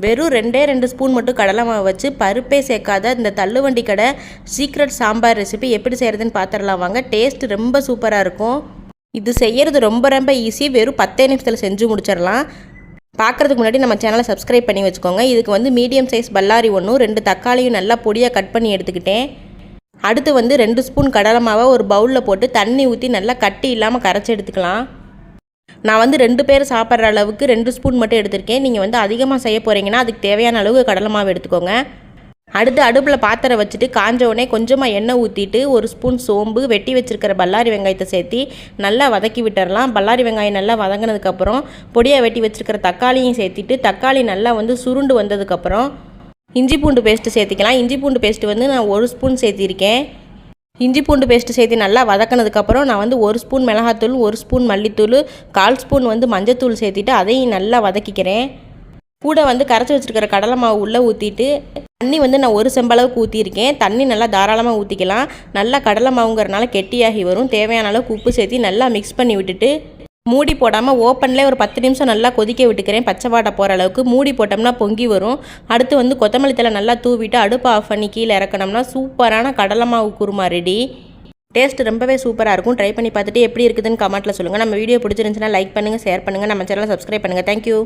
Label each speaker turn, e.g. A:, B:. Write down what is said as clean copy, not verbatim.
A: வெறும் 2 ஸ்பூன் மட்டும் கடலை மாவு வச்சு பருப்பே சேர்க்காத இந்த தள்ளுவண்டி கடை சீக்ரெட் சாம்பார் ரெசிபி எப்படி செய்கிறதுன்னு பார்த்துடலாம் வாங்க. டேஸ்ட் ரொம்ப சூப்பராக இருக்கும். இது செய்கிறது ரொம்ப ஈஸி. வெறும் 10 நிமிஷத்தில் செஞ்சு முடிச்சிடலாம். பார்க்குறதுக்கு முன்னாடி நம்ம சேனலை சப்ஸ்கிரைப் பண்ணி வச்சுக்கோங்க. இதுக்கு வந்து மீடியம் சைஸ் பல்லாரி ஒன்றும் 2 தக்காளியும் நல்லா பொடியாக கட் பண்ணி எடுத்துக்கிட்டேன். அடுத்து வந்து 2 ஸ்பூன் கடலை மாவை ஒரு பவுலில் போட்டு தண்ணி ஊற்றி நல்லா கட்டி இல்லாமல் கரைச்சி எடுத்துக்கலாம். நான் வந்து 2 பேர் சாப்பிட்ற அளவுக்கு 2 ஸ்பூன் மட்டும் எடுத்திருக்கேன். நீங்கள் வந்து அதிகமாக செய்ய போகிறீங்கன்னா அதுக்கு தேவையான அளவுக்கு கடலை மாவு எடுத்துக்கோங்க. அடுத்து அடுப்பில் பாத்திரம் வச்சுட்டு காஞ்ச உடனே கொஞ்சமாக எண்ணெய் ஊற்றிட்டு 1 ஸ்பூன் சோம்பு, வெட்டி வச்சுருக்கிற பல்லாரி வெங்காயத்தை சேர்த்து நல்லா வதக்கி விட்டுடலாம். பல்லாரி வெங்காயம் நல்லா வதங்கினதுக்கப்புறம் பொடியாக வெட்டி வச்சுருக்கிற தக்காளியும் சேர்த்திட்டு தக்காளி நல்லா வந்து சுருண்டு வந்ததுக்கப்புறம் இஞ்சி பூண்டு பேஸ்ட்டு சேர்த்திக்கலாம். இஞ்சி பூண்டு பேஸ்ட்டு வந்து நான் 1 ஸ்பூன் சேர்த்திருக்கேன். இஞ்சி பூண்டு பேஸ்ட்டு சேர்த்து நல்லா வதக்கினதுக்கப்புறம் நான் வந்து 1 ஸ்பூன் மிளகாத்தூள், 1 ஸ்பூன் மல்லித்தூள், 1/4 ஸ்பூன் வந்து மஞ்சத்தூள் சேர்த்திட்டு அதையும் நல்லா வதக்கிக்கிறேன். கூட வந்து கரைச்சி வச்சுருக்கிற கடலை மாவு உள்ளே ஊற்றிட்டு தண்ணி வந்து நான் 1 செம்பளவுக்கு ஊற்றிருக்கேன். தண்ணி நல்லா தாராளமாக ஊற்றிக்கலாம். நல்லா கடலை மாவுங்கிறனால கெட்டியாகி வரும். தேவையான அளவுக்கு உப்பு சேர்த்து நல்லா மிக்ஸ் பண்ணி விட்டுட்டு மூடி போடாமல் ஓப்பன்லேயே ஒரு 10 நிமிஷம் நல்லா கொதிக்க விட்டுக்கிறேன். பச்சை வாடை போகிற அளவுக்கு மூடி போட்டோம்னா பொங்கி வரும். அடுத்து வந்து கொத்தமல்லி தழை நல்லா தூவிட்டு அடுப்பை ஆஃப் பண்ணி கீழே இறக்கணும்னா சூப்பரான கடலை மாவு குருமா ரெடி. டேஸ்ட் ரொம்பவே சூப்பராக இருக்கும். ட்ரை பண்ணி பார்த்துட்டு எப்படி இருக்குதுன்னு கமெண்ட்டில் சொல்லுங்கள். நம்ம வீடியோ பிடிச்சிருந்துச்சுன்னா லைக் பண்ணுங்கள், ஷேர் பண்ணுங்கள், நம்ம சேனலை சப்ஸ்கிரைப் பண்ணுங்கள். தேங்க்யூ.